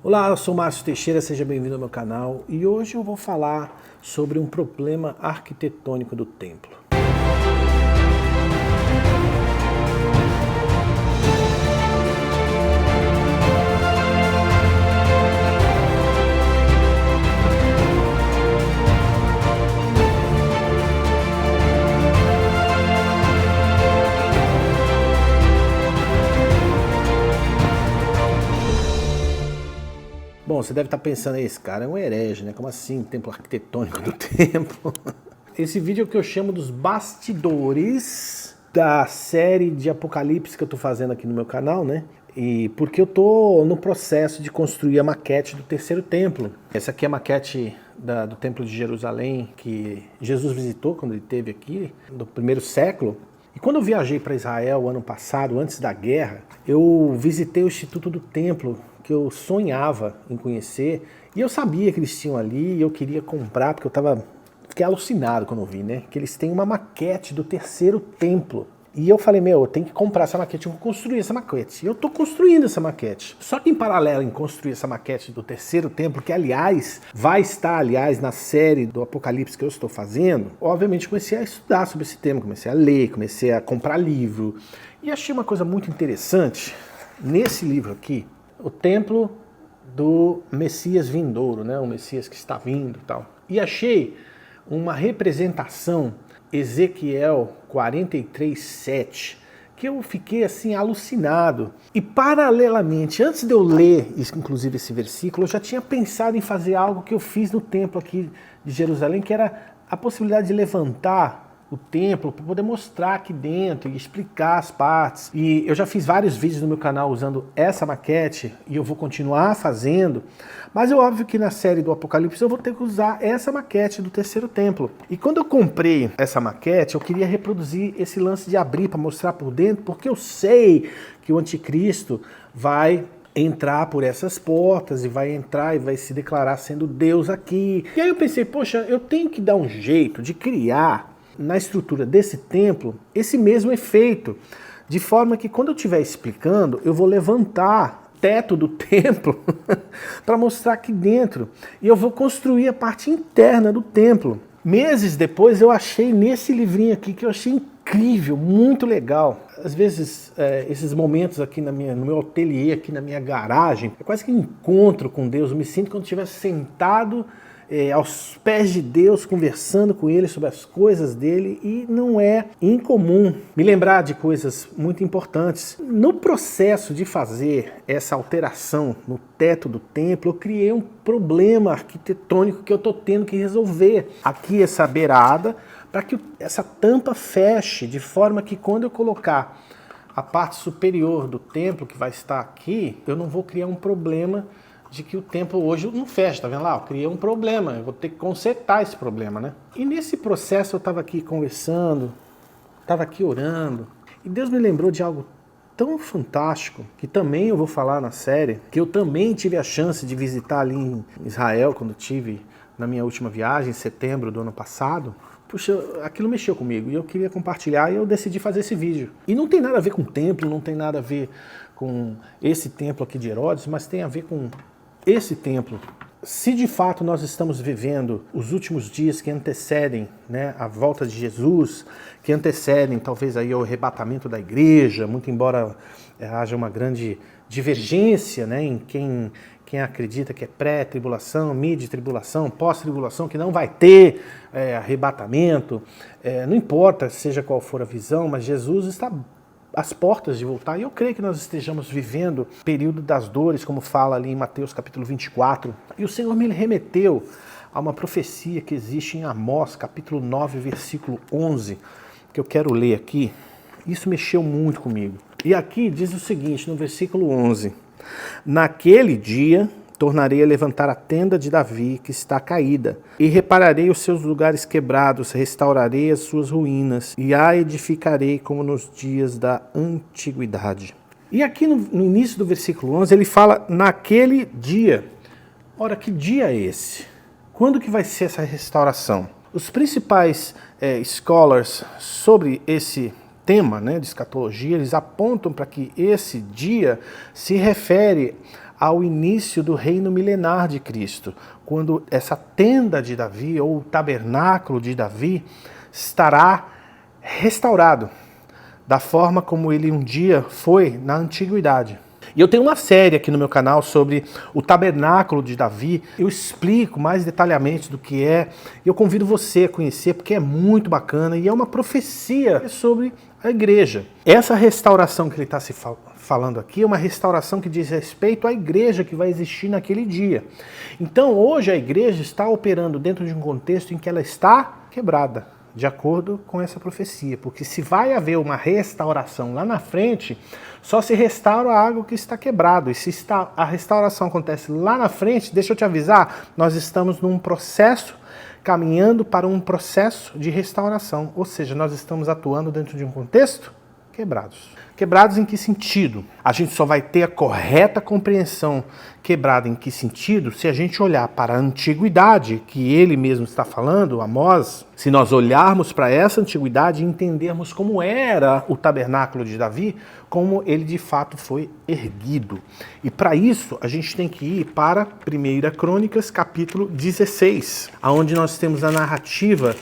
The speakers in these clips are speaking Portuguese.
Olá, eu sou Márcio Teixeira, seja bem-vindo ao meu canal e hoje eu vou falar sobre um problema arquitetônico do templo. Bom, você deve estar pensando, esse cara é um herege, né? Como assim, templo arquitetônico do templo? Esse vídeo é o que eu chamo dos bastidores da série de Apocalipse que eu tô fazendo aqui no meu canal, né? E porque eu tô no processo de construir a maquete do terceiro templo. Essa aqui é a maquete do templo de Jerusalém que Jesus visitou quando ele esteve aqui, no primeiro século. E quando eu viajei para Israel ano passado, antes da guerra, eu visitei o Instituto do Templo, que eu sonhava em conhecer, e eu sabia que eles tinham ali, e eu queria comprar, porque fiquei alucinado quando eu vi, né? Que eles têm uma maquete do terceiro templo. E eu falei, eu tenho que comprar essa maquete, eu vou construir essa maquete. E eu estou construindo essa maquete. Só que em paralelo em construir essa maquete do terceiro templo, que aliás, vai estar na série do Apocalipse que eu estou fazendo, obviamente comecei a estudar sobre esse tema, comecei a ler, comecei a comprar livro. E achei uma coisa muito interessante, nesse livro aqui, o templo do Messias vindouro, né? O Messias que está vindo e tal. E achei uma representação Ezequiel 43:7, que eu fiquei assim alucinado. E paralelamente, antes de eu ler, inclusive esse versículo, eu já tinha pensado em fazer algo que eu fiz no templo aqui de Jerusalém, que era a possibilidade de levantar o templo para poder mostrar aqui dentro e explicar as partes. E eu já fiz vários vídeos no meu canal usando essa maquete e eu vou continuar fazendo, mas é óbvio que na série do Apocalipse eu vou ter que usar essa maquete do terceiro templo. E quando eu comprei essa maquete, eu queria reproduzir esse lance de abrir para mostrar por dentro, porque eu sei que o anticristo vai entrar por essas portas e vai entrar e vai se declarar sendo Deus aqui. E aí eu pensei, poxa, eu tenho que dar um jeito de criar na estrutura desse templo esse mesmo efeito, de forma que quando eu estiver explicando, eu vou levantar o teto do templo para mostrar aqui dentro, e eu vou construir a parte interna do templo. Meses depois eu achei nesse livrinho aqui, que eu achei incrível, muito legal. Às vezes esses momentos aqui no meu ateliê, aqui na minha garagem, é quase que um encontro com Deus. Eu me sinto como se eu estivesse sentado aos pés de Deus, conversando com Ele sobre as coisas dele, e não é incomum me lembrar de coisas muito importantes. No processo de fazer essa alteração no teto do templo, eu criei um problema arquitetônico que eu estou tendo que resolver. Aqui essa beirada, para que essa tampa feche, de forma que quando eu colocar a parte superior do templo, que vai estar aqui, eu não vou criar um problema de que o templo hoje não fecha, tá vendo lá? Eu criei um problema, eu vou ter que consertar esse problema, né? E nesse processo eu estava aqui conversando, estava aqui orando, e Deus me lembrou de algo tão fantástico, que também eu vou falar na série, que eu também tive a chance de visitar ali em Israel, quando tive na minha última viagem, em setembro do ano passado. Puxa, aquilo mexeu comigo e eu queria compartilhar e eu decidi fazer esse vídeo. E não tem nada a ver com o templo, não tem nada a ver com esse templo aqui de Herodes, mas tem a ver com esse templo. Se de fato nós estamos vivendo os últimos dias que antecedem, né, a volta de Jesus, que antecedem talvez aí o arrebatamento da igreja, muito embora haja uma grande divergência, né, em quem acredita que é pré-tribulação, mid-tribulação, pós-tribulação, que não vai ter arrebatamento, não importa seja qual for a visão, mas Jesus está às portas de voltar, e eu creio que nós estejamos vivendo o período das dores, como fala ali em Mateus capítulo 24, e o Senhor me remeteu a uma profecia que existe em Amós capítulo 9, versículo 11, que eu quero ler aqui. Isso mexeu muito comigo. E aqui diz o seguinte, no versículo 11, naquele dia tornarei a levantar a tenda de Davi, que está caída, e repararei os seus lugares quebrados, restaurarei as suas ruínas, e a edificarei como nos dias da antiguidade. E aqui no início do versículo 11, ele fala, naquele dia. Ora, que dia é esse? Quando que vai ser essa restauração? Os principais scholars sobre esse tema, né, de escatologia, eles apontam para que esse dia se refere ao início do reino milenar de Cristo, quando essa tenda de Davi, ou o tabernáculo de Davi, estará restaurado, da forma como ele um dia foi na antiguidade. E eu tenho uma série aqui no meu canal sobre o tabernáculo de Davi. Eu explico mais detalhadamente do que é. Eu convido você a conhecer porque é muito bacana e é uma profecia sobre a igreja. Essa restauração que ele está se falando aqui é uma restauração que diz respeito à igreja que vai existir naquele dia. Então hoje a igreja está operando dentro de um contexto em que ela está quebrada, de acordo com essa profecia, porque se vai haver uma restauração lá na frente, só se restaura algo que está quebrado, e se a restauração acontece lá na frente, deixa eu te avisar, nós estamos num processo, caminhando para um processo de restauração, ou seja, nós estamos atuando dentro de um contexto quebrados. Quebrados em que sentido? A gente só vai ter a correta compreensão quebrada em que sentido se a gente olhar para a antiguidade, que ele mesmo está falando, Amós, se nós olharmos para essa antiguidade e entendermos como era o tabernáculo de Davi, como ele de fato foi erguido. E para isso a gente tem que ir para 1 Crônicas, capítulo 16, onde nós temos a narrativa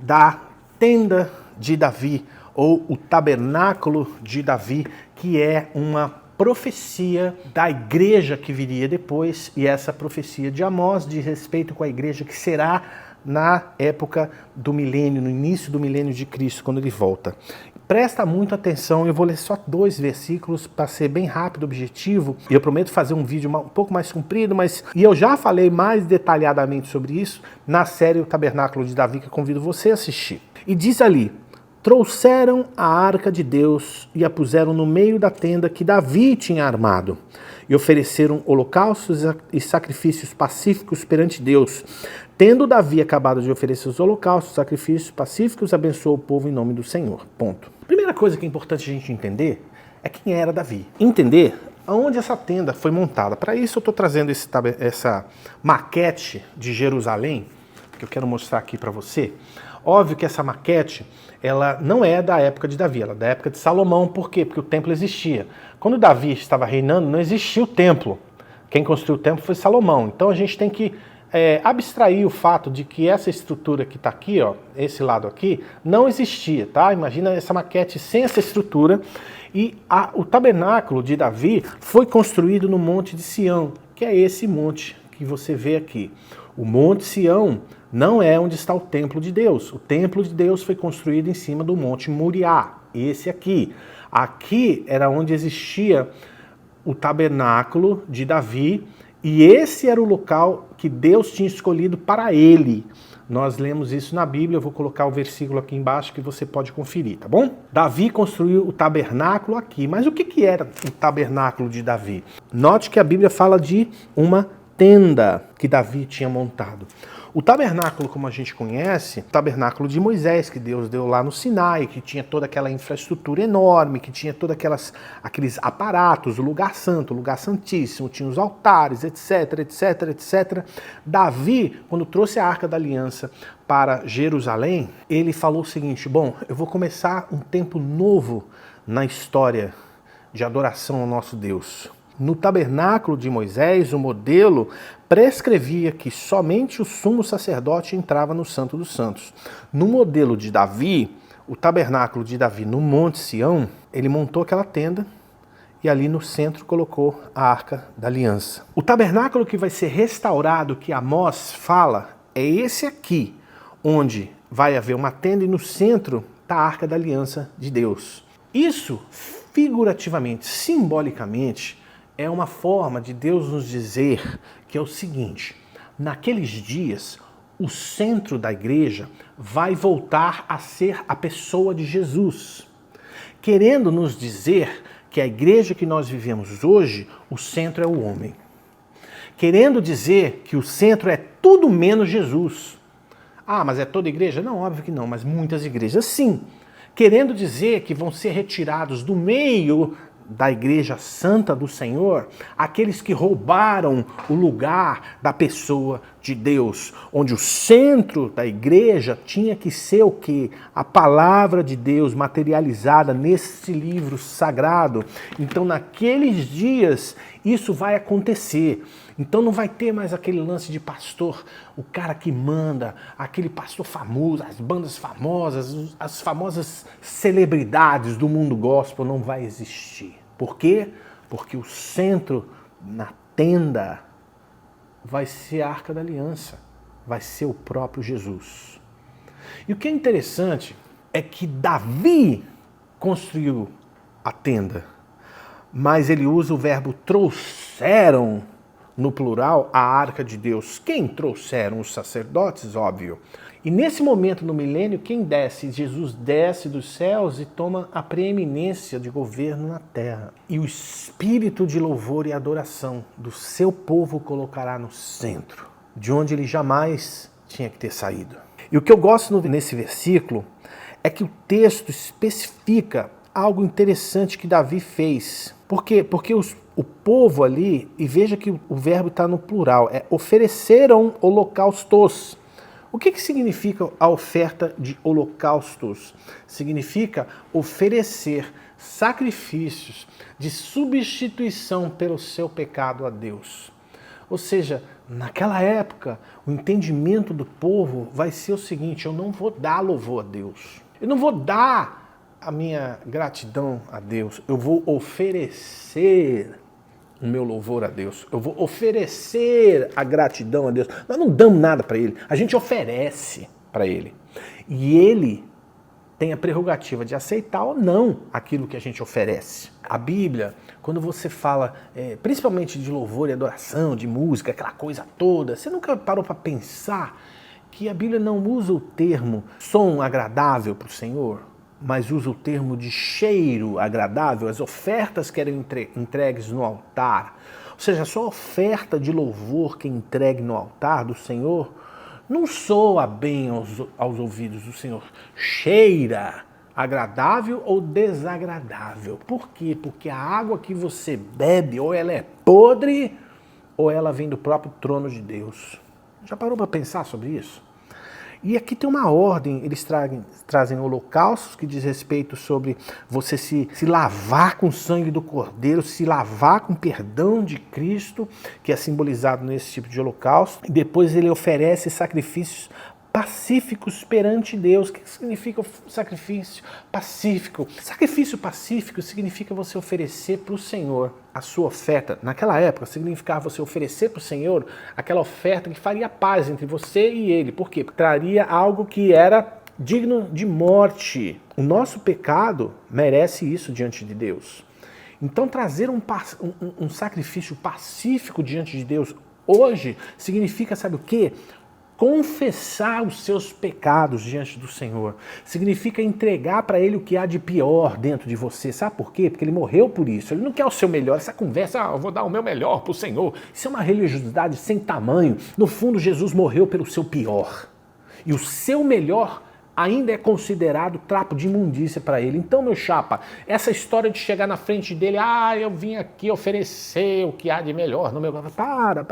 da tenda de Davi, ou o tabernáculo de Davi, que é uma profecia da igreja que viria depois, e essa profecia de Amós diz respeito com a igreja que será na época do milênio, no início do milênio de Cristo, quando ele volta. Presta muita atenção, eu vou ler só 2 versículos para ser bem rápido, objetivo, e eu prometo fazer um vídeo um pouco mais comprido, e eu já falei mais detalhadamente sobre isso na série O Tabernáculo de Davi, que eu convido você a assistir. E diz ali: trouxeram a arca de Deus e a puseram no meio da tenda que Davi tinha armado, e ofereceram holocaustos e sacrifícios pacíficos perante Deus. Tendo Davi acabado de oferecer os holocaustos e sacrifícios pacíficos, abençoou o povo em nome do Senhor. Ponto. Primeira coisa que é importante a gente entender é quem era Davi. Entender aonde essa tenda foi montada. Para isso eu estou trazendo essa maquete de Jerusalém, que eu quero mostrar aqui para você. Óbvio que essa maquete, ela não é da época de Davi, ela é da época de Salomão. Por quê? Porque o templo existia. Quando Davi estava reinando, não existia o templo. Quem construiu o templo foi Salomão. Então a gente tem que abstrair o fato de que essa estrutura que está aqui, ó, esse lado aqui, não existia, tá? Imagina essa maquete sem essa estrutura. E o tabernáculo de Davi foi construído no Monte de Sião, que é esse monte que você vê aqui. O Monte Sião não é onde está o templo de Deus. O templo de Deus foi construído em cima do Monte Moriá, esse aqui. Aqui era onde existia o tabernáculo de Davi, e esse era o local que Deus tinha escolhido para ele. Nós lemos isso na Bíblia, eu vou colocar o versículo aqui embaixo que você pode conferir, tá bom? Davi construiu o tabernáculo aqui, mas o que era o tabernáculo de Davi? Note que a Bíblia fala de uma tenda que Davi tinha montado. O tabernáculo, como a gente conhece, o tabernáculo de Moisés, que Deus deu lá no Sinai, que tinha toda aquela infraestrutura enorme, que tinha todos aqueles aparatos, o lugar santo, o lugar santíssimo, tinha os altares, etc, etc, etc. Davi, quando trouxe a Arca da Aliança para Jerusalém, ele falou o seguinte: bom, eu vou começar um tempo novo na história de adoração ao nosso Deus. No tabernáculo de Moisés, o modelo prescrevia que somente o sumo sacerdote entrava no Santo dos Santos. No modelo de Davi, o tabernáculo de Davi no Monte Sião, ele montou aquela tenda e ali no centro colocou a Arca da Aliança. O tabernáculo que vai ser restaurado, que Amós fala, é esse aqui, onde vai haver uma tenda e no centro está a Arca da Aliança de Deus. Isso, figurativamente, simbolicamente, é uma forma de Deus nos dizer que é o seguinte: naqueles dias, o centro da igreja vai voltar a ser a pessoa de Jesus, querendo nos dizer que a igreja que nós vivemos hoje, o centro é o homem. Querendo dizer que o centro é tudo menos Jesus. Ah, mas é toda igreja? Não, óbvio que não, mas muitas igrejas sim. Querendo dizer que vão ser retirados do meio da igreja santa do Senhor, aqueles que roubaram o lugar da pessoa de Deus, onde o centro da igreja tinha que ser o quê? A palavra de Deus materializada nesse livro sagrado. Então, naqueles dias, isso vai acontecer. Então não vai ter mais aquele lance de pastor, o cara que manda, aquele pastor famoso, as bandas famosas, as famosas celebridades do mundo gospel, não vai existir. Por quê? Porque o centro na tenda vai ser a Arca da Aliança, vai ser o próprio Jesus. E o que é interessante é que Davi construiu a tenda, mas ele usa o verbo trouxeram no plural, a arca de Deus. Quem trouxeram? Os sacerdotes, óbvio. E nesse momento, no milênio, quem desce? Jesus desce dos céus e toma a preeminência de governo na terra. E o espírito de louvor e adoração do seu povo colocará no centro, de onde ele jamais tinha que ter saído. E o que eu gosto nesse versículo é que o texto especifica algo interessante que Davi fez. Por quê? Porque o povo ali, e veja que o verbo está no plural, ofereceram holocaustos. O que significa a oferta de holocaustos? Significa oferecer sacrifícios de substituição pelo seu pecado a Deus. Ou seja, naquela época, o entendimento do povo vai ser o seguinte: eu não vou dar louvor a Deus. Eu não vou dar a minha gratidão a Deus. Eu vou oferecer o meu louvor a Deus. Eu vou oferecer a gratidão a Deus. Nós não damos nada para Ele. A gente oferece para Ele. E Ele tem a prerrogativa de aceitar ou não aquilo que a gente oferece. A Bíblia, quando você fala, principalmente de louvor e adoração, de música, aquela coisa toda, você nunca parou para pensar que a Bíblia não usa o termo som agradável para o Senhor, mas usa o termo de cheiro agradável, as ofertas que eram entregues no altar. Ou seja, a sua oferta de louvor que é entregue no altar do Senhor não soa bem aos ouvidos do Senhor. Cheira agradável ou desagradável. Por quê? Porque a água que você bebe, ou ela é podre, ou ela vem do próprio trono de Deus. Já parou para pensar sobre isso? E aqui tem uma ordem, eles trazem holocaustos que diz respeito sobre você se lavar com o sangue do Cordeiro, se lavar com o perdão de Cristo, que é simbolizado nesse tipo de holocausto. E depois ele oferece sacrifícios pacíficos perante Deus. O que significa sacrifício pacífico? Sacrifício pacífico significa você oferecer para o Senhor a sua oferta. Naquela época significava você oferecer para o Senhor aquela oferta que faria paz entre você e Ele. Por quê? Porque traria algo que era digno de morte. O nosso pecado merece isso diante de Deus. Então trazer um sacrifício pacífico diante de Deus hoje significa, sabe o quê? Confessar os seus pecados diante do Senhor. Significa entregar para Ele o que há de pior dentro de você. Sabe por quê? Porque Ele morreu por isso. Ele não quer o seu melhor. Essa conversa, eu vou dar o meu melhor para o Senhor. Isso é uma religiosidade sem tamanho. No fundo, Jesus morreu pelo seu pior. E o seu melhor ainda é considerado trapo de imundícia para Ele. Então, meu chapa, essa história de chegar na frente dele, eu vim aqui oferecer o que há de melhor no meu... Para,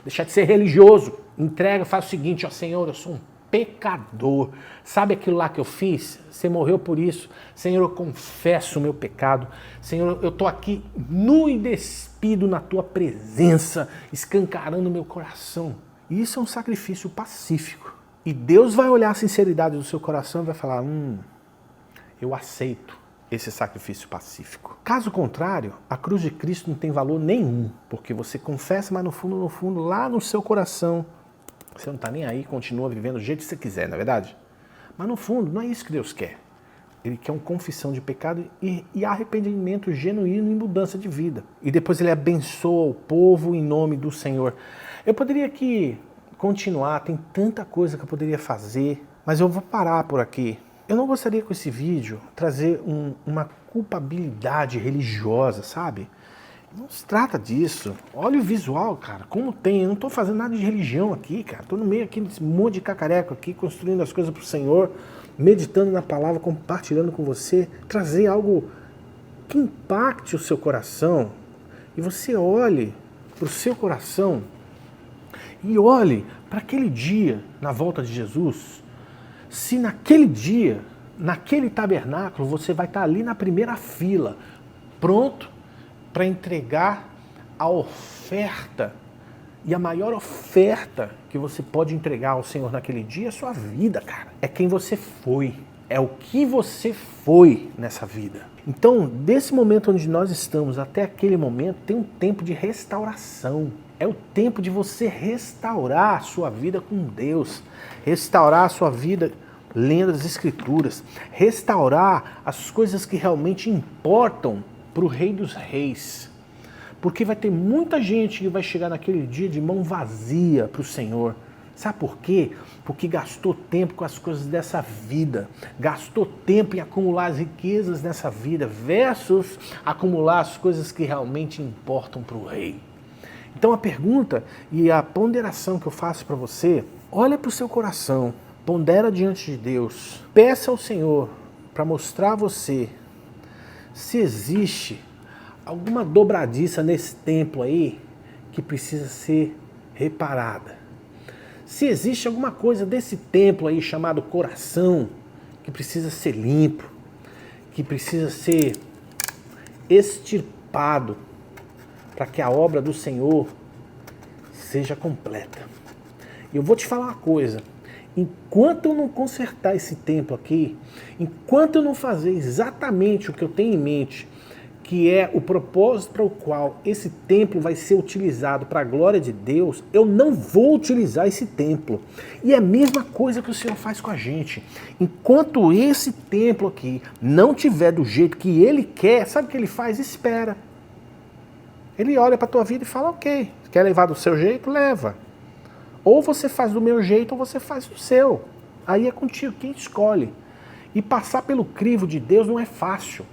deixa de ser religioso. Entrega, faz o seguinte, Senhor, eu sou um pecador. Sabe aquilo lá que eu fiz? Você morreu por isso. Senhor, eu confesso o meu pecado. Senhor, eu estou aqui nu e despido na Tua presença, escancarando o meu coração. E isso é um sacrifício pacífico. E Deus vai olhar a sinceridade do seu coração e vai falar, eu aceito esse sacrifício pacífico. Caso contrário, a cruz de Cristo não tem valor nenhum, porque você confessa, mas no fundo, lá no seu coração, você não está nem aí, continua vivendo do jeito que você quiser, não é verdade? Mas no fundo, não é isso que Deus quer. Ele quer uma confissão de pecado e arrependimento genuíno e mudança de vida. E depois ele abençoa o povo em nome do Senhor. Eu poderia aqui continuar, tem tanta coisa que eu poderia fazer, mas eu vou parar por aqui. Eu não gostaria com esse vídeo trazer uma culpabilidade religiosa, sabe? Não se trata disso. Olha o visual, cara, como tem. Eu não estou fazendo nada de religião aqui, cara. Estou no meio aqui desse monte de cacareco aqui, construindo as coisas para o Senhor, meditando na palavra, compartilhando com você, trazer algo que impacte o seu coração e você olhe para o seu coração e olhe para aquele dia na volta de Jesus. Se naquele dia, naquele tabernáculo, você vai estar ali na primeira fila, pronto para entregar a oferta. E a maior oferta que você pode entregar ao Senhor naquele dia é a sua vida, cara. É quem você foi. É o que você foi nessa vida. Então, desse momento onde nós estamos até aquele momento, tem um tempo de restauração. É o tempo de você restaurar a sua vida com Deus. Restaurar a sua vida lendo as Escrituras. Restaurar as coisas que realmente importam para o Rei dos Reis. Porque vai ter muita gente que vai chegar naquele dia de mão vazia para o Senhor. Sabe por quê? Porque gastou tempo com as coisas dessa vida. Gastou tempo em acumular as riquezas dessa vida versus acumular as coisas que realmente importam para o rei. Então a pergunta e a ponderação que eu faço para você, olha para o seu coração, pondera diante de Deus, peça ao Senhor para mostrar a você se existe alguma dobradiça nesse templo aí que precisa ser reparada. Se existe alguma coisa desse templo aí chamado coração que precisa ser limpo, que precisa ser extirpado para que a obra do Senhor seja completa. E eu vou te falar uma coisa, enquanto eu não consertar esse templo aqui, enquanto eu não fazer exatamente o que eu tenho em mente, que é o propósito para o qual esse templo vai ser utilizado para a glória de Deus, eu não vou utilizar esse templo. E é a mesma coisa que o Senhor faz com a gente. Enquanto esse templo aqui não tiver do jeito que Ele quer, sabe o que Ele faz? Espera. Ele olha para a tua vida e fala, ok, quer levar do seu jeito? Leva. Ou você faz do meu jeito ou você faz do seu. Aí é contigo, quem escolhe. E passar pelo crivo de Deus não é fácil.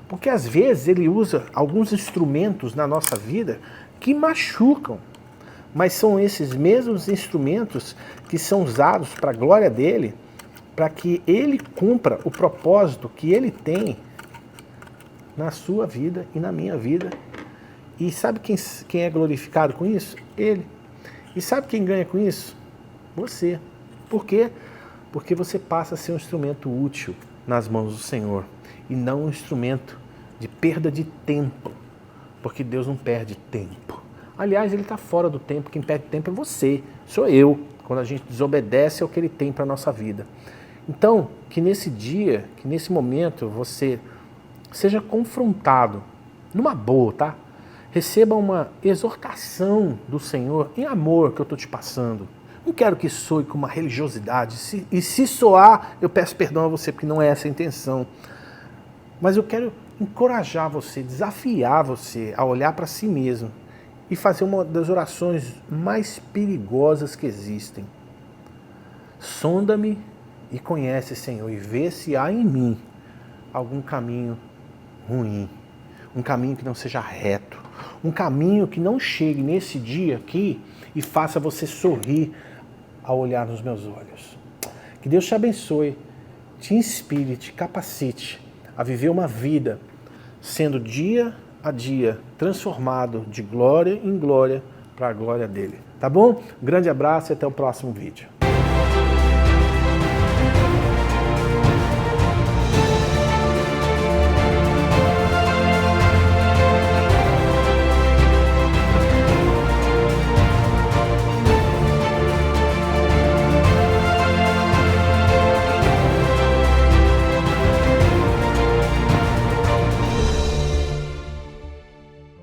Porque às vezes ele usa alguns instrumentos na nossa vida que machucam. Mas são esses mesmos instrumentos que são usados para a glória dele, para que ele cumpra o propósito que ele tem na sua vida e na minha vida. E sabe quem é glorificado com isso? Ele. E sabe quem ganha com isso? Você. Por quê? Porque você passa a ser um instrumento útil nas mãos do Senhor e não um instrumento de perda de tempo, porque Deus não perde tempo. Aliás, Ele está fora do tempo, quem perde tempo é você, sou eu, quando a gente desobedece ao que Ele tem para a nossa vida. Então, que nesse dia, que nesse momento, você seja confrontado, numa boa, tá? Receba uma exortação do Senhor em amor que eu estou te passando. Não quero que soe com uma religiosidade, e se soar, eu peço perdão a você, porque não é essa a intenção. Mas eu quero encorajar você, desafiar você a olhar para si mesmo e fazer uma das orações mais perigosas que existem. Sonda-me e conhece, Senhor, e vê se há em mim algum caminho ruim, um caminho que não seja reto, um caminho que não chegue nesse dia aqui e faça você sorrir ao olhar nos meus olhos. Que Deus te abençoe, te inspire, te capacite a viver uma vida sendo dia a dia transformado de glória em glória para a glória dele. Tá bom? Um grande abraço e até o próximo vídeo.